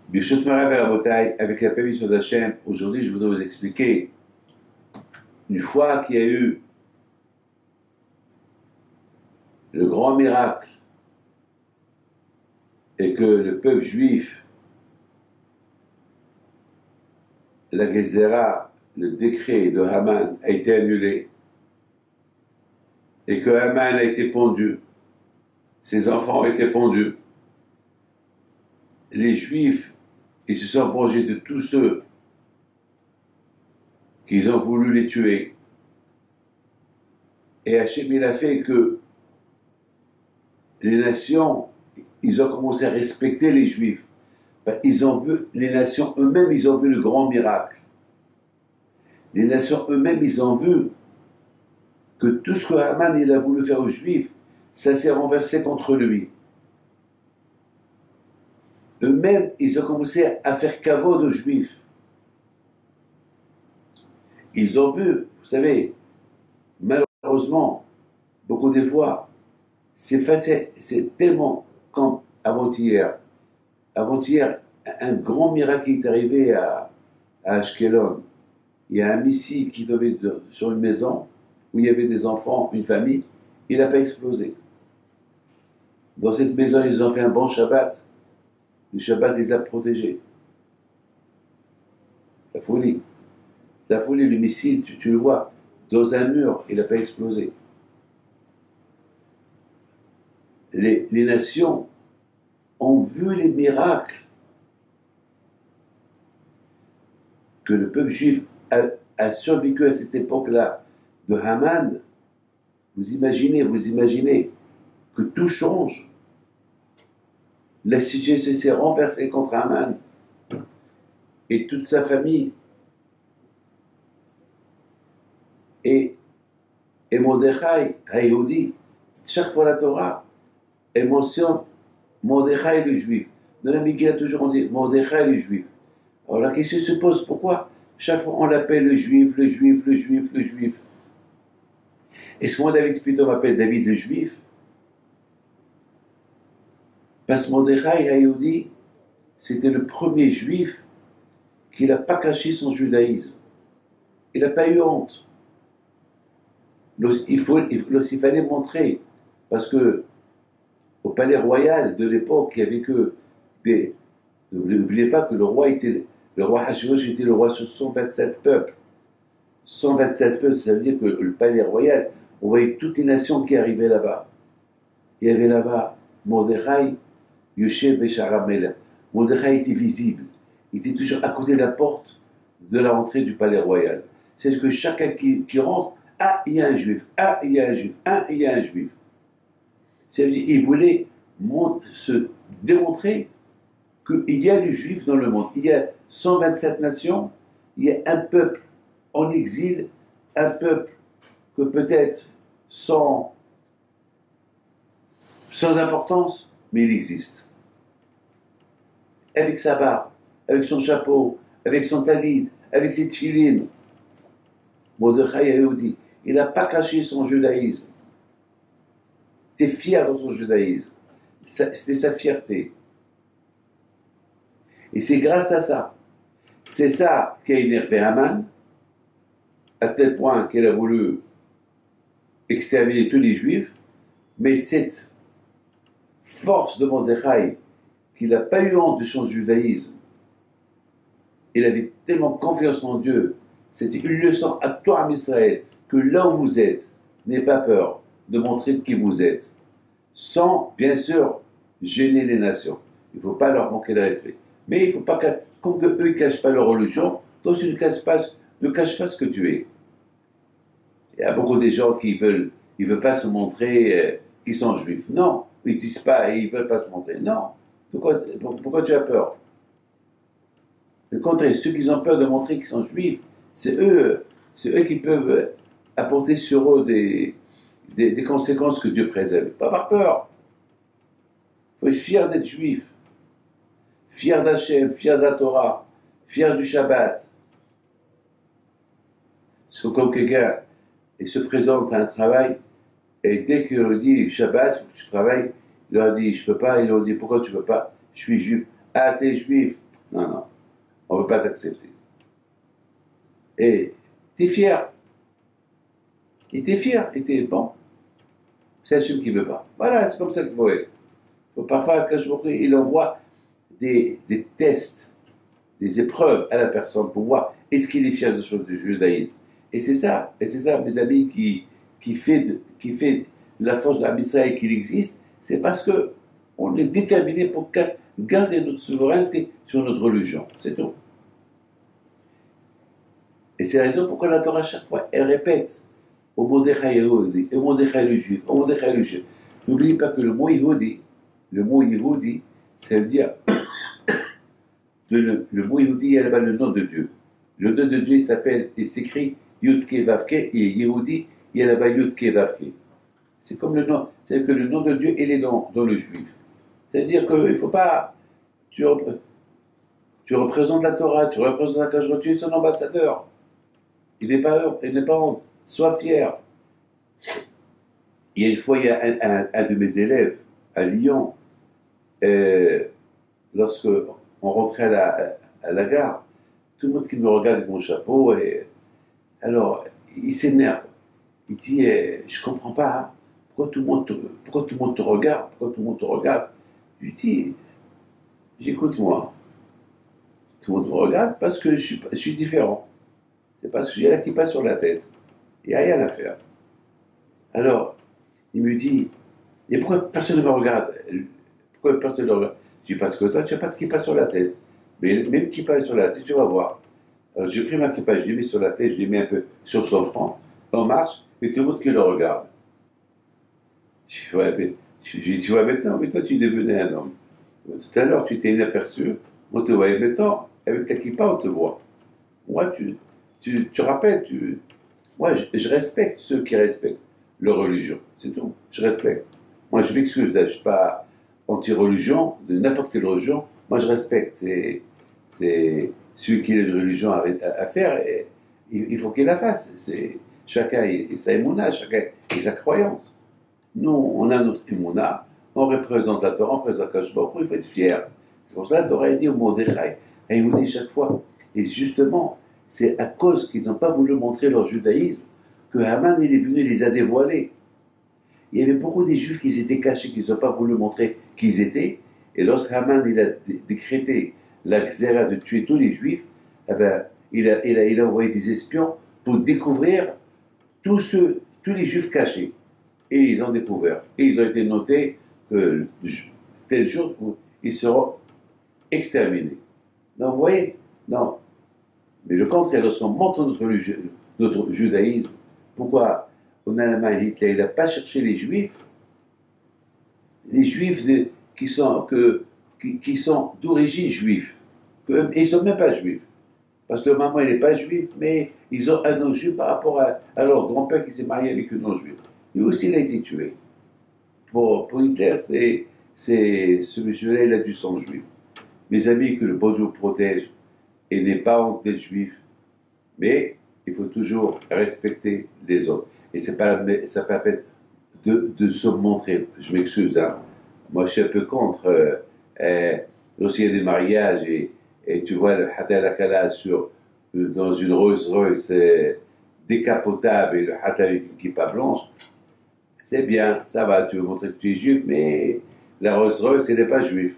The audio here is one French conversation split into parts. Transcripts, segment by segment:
Birshut Marav et Rabotai, avec la permission d'Hachem, aujourd'hui je voudrais vous expliquer, une fois qu'il y a eu le grand miracle et que le peuple juif, la Gezerah, le décret de Haman a été annulé et que Haman a été pendu, ses enfants ont été pendus, les Juifs, ils se sont vengés de tous ceux qui ont voulu les tuer. Et Hachem, il a fait que les nations, ils ont commencé à respecter les Juifs. Ils ont vu, les nations eux-mêmes, ils ont vu le grand miracle. Les nations eux-mêmes, ils ont vu que tout ce que Haman il a voulu faire aux Juifs, ça s'est renversé contre lui. Eux-mêmes, ils ont commencé à faire kavod aux Juifs. Ils ont vu, vous savez, malheureusement, beaucoup des fois, c'est tellement comme avant-hier. Avant-hier, un grand miracle est arrivé à Ashkelon. Il y a un missile qui tombait sur une maison où il y avait des enfants, une famille, il n'a pas explosé. Dans cette maison, ils ont fait un bon Shabbat. Le Shabbat les a protégés. La folie. La folie, le missile, tu le vois, dans un mur, il n'a pas explosé. Les nations ont vu les miracles que le peuple juif a survécu à cette époque-là de Haman. Vous imaginez que tout change. La situation s'est renversée contre Haman et toute sa famille. Et Mordechai, Haïoudi, chaque fois la Torah, elle mentionne Mordechai le juif. Dans la Megillah, toujours on dit Mordechai le juif. Alors la question se pose, pourquoi chaque fois on l'appelle le juif, le juif, le juif, le juif? Est-ce que moi, David, plutôt m'appelle David le juif? Parce que Mordechai Haïoudi, c'était le premier juif qui n'a pas caché son judaïsme. Il n'a pas eu honte. Il fallait montrer, parce que au palais royal de l'époque, il n'y avait que des... N'oubliez pas que le roi Hachvérosh était le roi sur 127 peuples. 127 peuples, ça veut dire que le palais royal, on voyait toutes les nations qui arrivaient là-bas. Il y avait là-bas Mordechai, Yoshev Beshara Melech. Mordechai était visible. Il était toujours à côté de la porte de la rentrée du palais royal. C'est que chacun qui rentre, ah, il y a un juif, ah, il y a un juif, ah, il y a un juif. C'est-à-dire qu'il voulait se démontrer qu'il y a des juifs dans le monde. Il y a 127 nations, il y a un peuple en exil, un peuple que peut-être sans importance, mais il existe. Avec sa barbe, avec son chapeau, avec son talit, avec ses tefilines. Mordechai Haïoudi, il n'a pas caché son judaïsme. Il était fier dans son judaïsme. C'était sa fierté. Et c'est grâce à ça. C'est ça qui a énervé Haman, à tel point qu'elle a voulu exterminer tous les juifs, mais cette force de Mordechai, qu'il n'a pas eu honte de son judaïsme, il avait tellement confiance en Dieu, c'était une leçon à toi, à Israël, que là où vous êtes, n'ayez pas peur de montrer qui vous êtes, sans, bien sûr, gêner les nations. Il ne faut pas leur manquer de respect. Mais il ne faut pas, comme eux ils ne cachent pas leur religion, toi aussi ne cache pas ce que tu es. Il y a beaucoup de gens qui veulent pas se montrer qu'ils sont juifs. Non, ils ne disent pas et ils ne veulent pas se montrer. Non. Pourquoi tu as peur? Le contraire, ceux qui ont peur de montrer qu'ils sont juifs, c'est eux qui peuvent apporter sur eux des conséquences que Dieu préserve. Pas avoir peur. Il faut être fier d'être juif. Fier d'Hachem, fier de la Torah, fier du Shabbat. C'est comme quelqu'un se présente à un travail et dès qu'il leur dit Shabbat, il faut que tu travailles, il leur dit je peux pas, il leur dit pourquoi tu peux pas? Je suis juif. Ah, t'es juif. Non, non, on ne veut pas t'accepter. Et t'es fier. Il était fier, il était bon. C'est Hachem qui ne veut pas. Voilà, c'est comme ça qu'il faut être. Parfois, il envoie des tests, des épreuves à la personne pour voir est-ce qu'il est fier du judaïsme. Et c'est ça, mes amis, qui fait la force de l'Am Israël qu'il existe, c'est parce qu'on est déterminé pour garder notre souveraineté sur notre religion. C'est tout. Et c'est la raison pourquoi la Torah, à chaque fois, elle répète au Mordechai Yehudi, au Mordechai le juif, au Mordechai le juif. N'oubliez pas que le mot Yehudi, ça veut dire le mot Yehudi, il y a là-bas le nom de Dieu. Le nom de Dieu, il s'écrit Yudke Vavke, et Yehudi, il y a là-bas Yudke Vavke. C'est comme le nom, c'est que le nom de Dieu, il est dans le juif. C'est-à-dire qu'il ne faut pas. Tu représentes la Torah, tu représentes la Kajra, tu es son ambassadeur. Il n'est pas honte. Sois fier. Il y a une fois, il y a un de mes élèves à Lyon, lorsque on rentrait à la gare, tout le monde qui me regarde avec mon chapeau, et alors il s'énerve. Il dit je comprends pas, hein, pourquoi tout le monde te regarde, Je dis écoute-moi, tout le monde me regarde parce que je suis différent. C'est parce que j'ai la kippa sur la tête. Il n'y a rien à faire. Alors, il me dit, et pourquoi personne ne me regarde? Pourquoi personne ne me regarde? Je dis, parce que toi, tu n'as pas de kippa sur la tête. Mais même kippa sur la tête, tu vas voir. Alors, j'ai pris ma kippa, je l'ai mis sur la tête, je l'ai mis un peu sur son front, on marche, et tout le monde qui le regarde. Je dis, tu vois, maintenant, tu es devenu un homme. Tout à l'heure, tu étais inaperçu, on te voyait. Maintenant, avec ta kippa, on te voit. Moi, tu rappelles, moi, je respecte ceux qui respectent leur religion, c'est tout, je respecte. Moi, je m'excuse, je ne suis pas anti-religion, de n'importe quelle religion, moi, je respecte. C'est celui qui a une religion à faire, et il faut qu'il la fasse. Chacun a sa émouna, chacun a sa croyance. Nous, on a notre émouna, on représente la Torah, on représente la Kajba, il faut être fier. C'est pour ça que la Torah dit au Mordechai, et il vous dit chaque fois, et justement, c'est à cause qu'ils n'ont pas voulu montrer leur judaïsme que Haman il est venu les a dévoilés. Il y avait beaucoup des juifs qui s'étaient cachés, qui n'ont pas voulu montrer qui ils étaient. Et lorsque Haman il a décrété la xéra de tuer tous les juifs, eh ben, il a envoyé des espions pour découvrir tous les juifs cachés. Et ils ont découvert. Et ils ont été notés que tel jour où ils seront exterminés. Donc vous voyez, non. Mais le contraire, lorsqu'on montre notre judaïsme, pourquoi en Allemagne, Hitler, il n'a pas cherché les juifs qui sont d'origine juive, ils ne sont même pas juifs. Parce que maman, il n'est pas juif, mais ils ont un non-juif par rapport à leur grand-père qui s'est marié avec une non-juif. Lui aussi, il a été tué. Pour Hitler, ce monsieur-là, il a du sang juif. Mes amis, que le bon Dieu protège, et n'est pas honte d'être juif, mais il faut toujours respecter les autres. Et ça pas la peine de se montrer. Je m'excuse, hein. Moi je suis un peu contre, lorsqu'il y a des mariages et tu vois le Hatal Akala dans une Rolls-Royce décapotable et le Hatal avec une kippa blanche, c'est bien, ça va, tu veux montrer que tu es juif, mais la Rolls-Royce, elle n'est pas juive.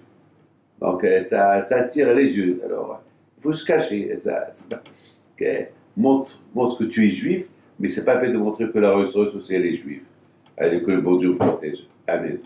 Donc ça attire les yeux. Alors, il faut se cacher. Montre que tu es juif, mais c'est pas la peine de montrer que la Rolls-Royce aussi elle est juive. Allez, que le bon Dieu protège. Amen.